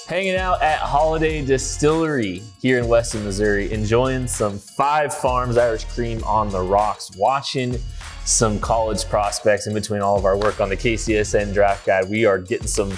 Hanging out at Holladay Distillery here in Weston, Missouri, enjoying some 5 Farms Irish Cream on the rocks, watching some college prospects in between all of our work on the KCSN Draft Guide. We are getting some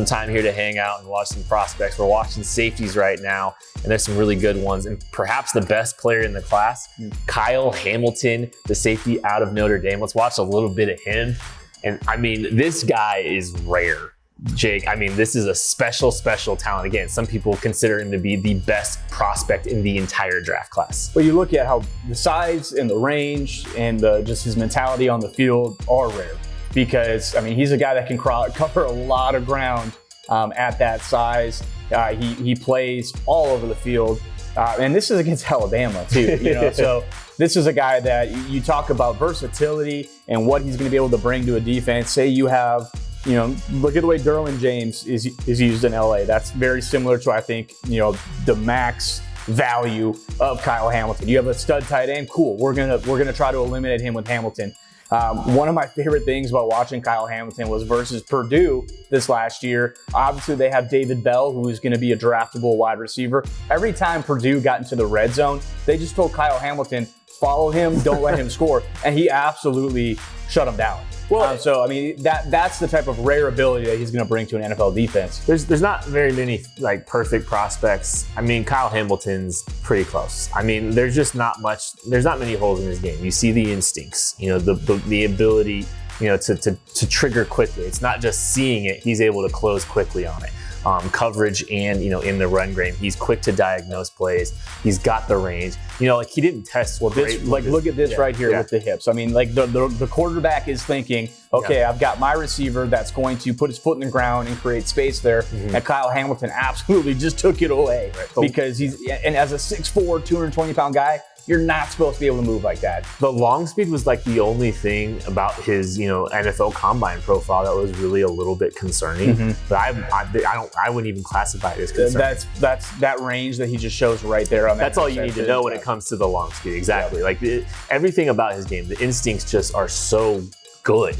time here to hang out and watch some prospects. We're watching safeties right now, and there's some really good ones. And perhaps the best player in the class, Kyle Hamilton, the safety out of Notre Dame. Let's watch a little bit of him. And I mean, this guy is rare. Jake, I mean, this is a special talent. Again, some people consider him to be the best prospect in the entire draft class. Well, you look at how the size and the range and just his mentality on the field are rare. Because, I mean, he's a guy that can cover a lot of ground at that size. He plays all over the field. And this is against Alabama, too. You know, so this is a guy that you talk about versatility and what he's going to be able to bring to a defense. Say you have, you know, look at the way Derwin James is used in LA. That's very similar to, I think, you know, the max value of Kyle Hamilton. You have a stud tight end, cool. We're gonna try to eliminate him with Hamilton. One of my favorite things about watching Kyle Hamilton was versus Purdue this last year. Obviously, they have David Bell, who is going to be a draftable wide receiver. Every time Purdue got into the red zone, they just told Kyle Hamilton, follow him, don't let him score. And he absolutely shut him down. Well, so I mean, that's the type of rare ability that he's going to bring to an NFL defense. There's not very many like perfect prospects. I mean, Kyle Hamilton's pretty close. I mean, there's just not much. There's not many holes in his game. You see the instincts, you know, the ability, you know, to trigger quickly. It's not just seeing it; he's able to close quickly on it. Coverage and, you know, in the run game, he's quick to diagnose plays. He's got the range. You know, like he didn't test well. Look at this right here with the hips. I mean, like the quarterback is thinking, okay, I've got my receiver that's going to put his foot in the ground and create space there. And Kyle Hamilton absolutely just took it away because and as a 6'4", 220-pound guy, you're not supposed to be able to move like that. The long speed was like the only thing about his, you know, NFL combine profile that was really a little bit concerning. But I wouldn't even classify it as concerning. That's that range that he just shows right there on that. That's all you need to know when it comes to the long speed. Exactly. Like everything about his game, the instincts just are so good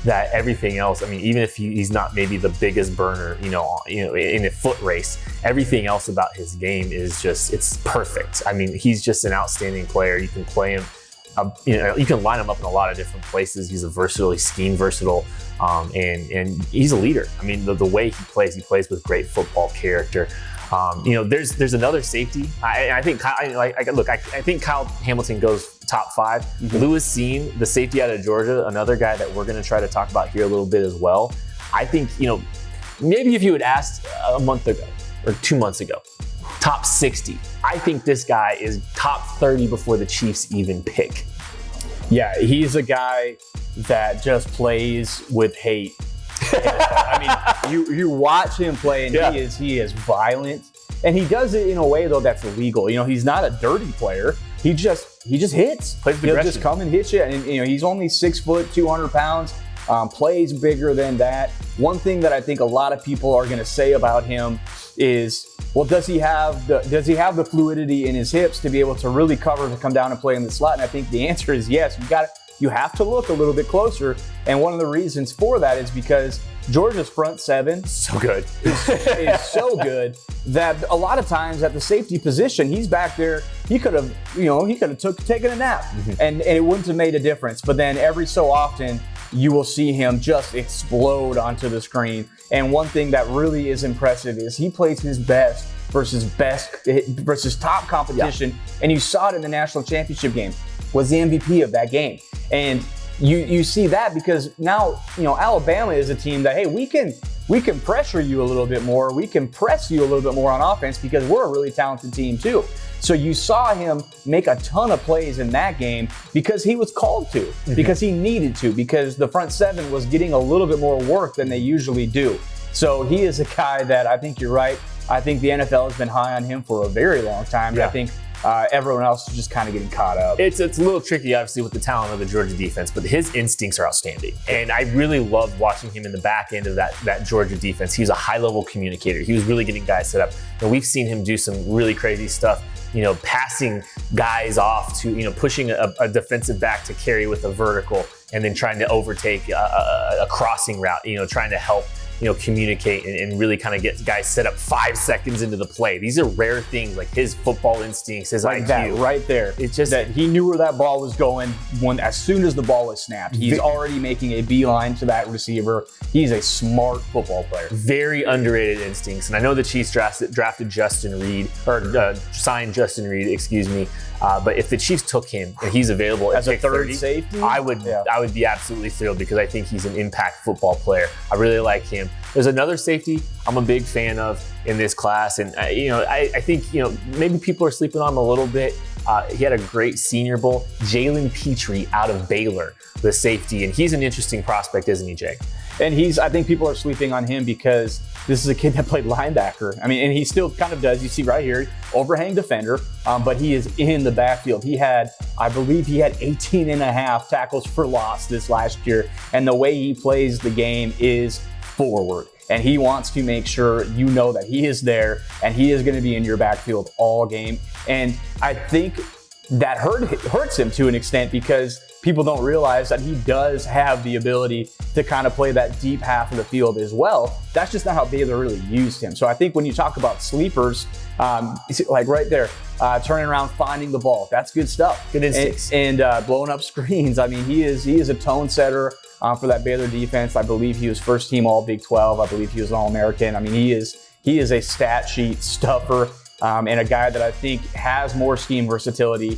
that everything else, I mean, even if he's not maybe the biggest burner, you know, in a foot race, everything else about his game is just, it's perfect. I mean, he's just an outstanding player. You can play him, you know, you can line him up in a lot of different places. He's he's scheme versatile, and he's a leader. I mean, the way he plays with great football character. You know, there's another safety. I think Kyle Hamilton goes top 5. Lewis Cine, the safety out of Georgia, another guy that we're going to try to talk about here a little bit as well. I think, you know, maybe if you had asked a month ago or 2 months ago, top 60, I think this guy is top 30 before the Chiefs even pick. Yeah, he's a guy that just plays with hate. I mean, you watch him play, and he is violent, and he does it in a way though that's illegal. You know, he's not a dirty player. He just hits. He'll just come and hit you, and you know he's only 6 foot, 200 pounds. Plays bigger than that. One thing that I think a lot of people are going to say about him is, well, does he have the fluidity in his hips to be able to really cover to come down and play in the slot? And I think the answer is yes. You have to look a little bit closer. And one of the reasons for that is because Georgia's front 7 is so good that a lot of times at the safety position, he's back there. He could have taken a nap and it wouldn't have made a difference. But then every so often, you will see him just explode onto the screen. And one thing that really is impressive is he plays his best versus top competition. And you saw it in the national championship game. Was the MVP of that game. And you see that because now, you know, Alabama is a team that, hey, we can pressure you a little bit more. We can press you a little bit more on offense because we're a really talented team too. So you saw him make a ton of plays in that game because he was called to, because he needed to, because the front 7 was getting a little bit more work than they usually do. So he is a guy that I think you're right. I think the NFL has been high on him for a very long time. Yeah. I think everyone else is just kind of getting caught up. It's a little tricky, obviously, with the talent of the Georgia defense, but his instincts are outstanding. And I really loved watching him in the back end of that Georgia defense. He was a high-level communicator. He was really getting guys set up. And we've seen him do some really crazy stuff, you know, passing guys off to, you know, pushing a defensive back to carry with a vertical and then trying to overtake a crossing route, you know, trying to help communicate and really kind of get guys set up 5 seconds into the play. These are rare things, like his football instincts, his like IQ. That right there. It's just that he knew where that ball was going as soon as the ball was snapped. He's already making a beeline to that receiver. He's a smart football player. Very underrated instincts. And I know the Chiefs drafted Justin Reed, or signed Justin Reed, excuse me. But if the Chiefs took him and he's available as a third 30, safety, I would be absolutely thrilled, because I think he's an impact football player. I really like him. There's another safety I'm a big fan of in this class, and I think maybe people are sleeping on him a little bit. He had a great Senior Bowl. Jalen Pitre out of Baylor, the safety, and he's an interesting prospect, isn't he, Jake? And I think people are sleeping on him because this is a kid that played linebacker. I mean, and he still kind of does. You see right here, overhang defender, but he is in the backfield. I believe he had 18 and a half tackles for loss this last year. And the way he plays the game is forward. And he wants to make sure that he is there and he is going to be in your backfield all game. And I think that hurts him to an extent, because people don't realize that he does have the ability to kind of play that deep half of the field as well. That's just not how Baylor really used him. So I think when you talk about sleepers, like right there, turning around, finding the ball, that's good stuff. Good instincts. And blowing up screens. I mean, he is a tone setter for that Baylor defense. I believe he was first team All Big 12. I believe he was an All-American. I mean, he is a stat sheet stuffer. And a guy that I think has more scheme versatility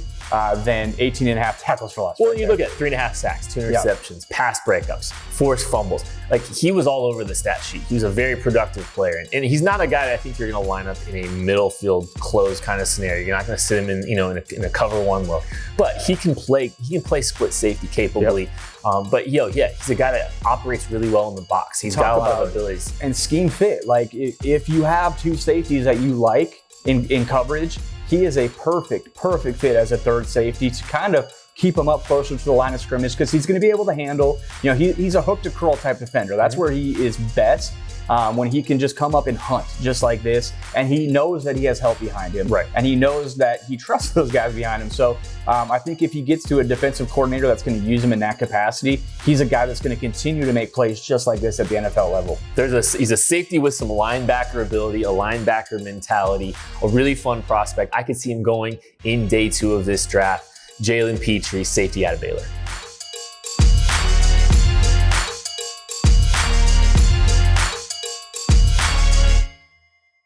than 18 and a half tackles for loss. Well, you look at 3.5 sacks, 2 interceptions, pass breakups, forced fumbles. Like, he was all over the stat sheet. He was a very productive player. And he's not a guy that I think you're going to line up in a middle field closed kind of scenario. You're not going to sit him in a cover one look. But he can play split safety capably. But he's a guy that operates really well in the box. He's got a lot of abilities. And scheme fit. Like, if you have two safeties that you like in coverage, he is a perfect fit as a third safety to kind of keep him up closer to the line of scrimmage, because he's going to be able to handle, he's a hook to curl type defender. That's where he is best. When he can just come up and hunt just like this, and he knows that he has help behind him, right? And he knows that he trusts those guys behind him. So I think if he gets to a defensive coordinator that's going to use him in that capacity, he's a guy that's going to continue to make plays just like this at the NFL level. He's a safety with some linebacker ability, a linebacker mentality, a really fun prospect. I could see him going in day 2 of this draft. Jalen Pitre, safety out of Baylor.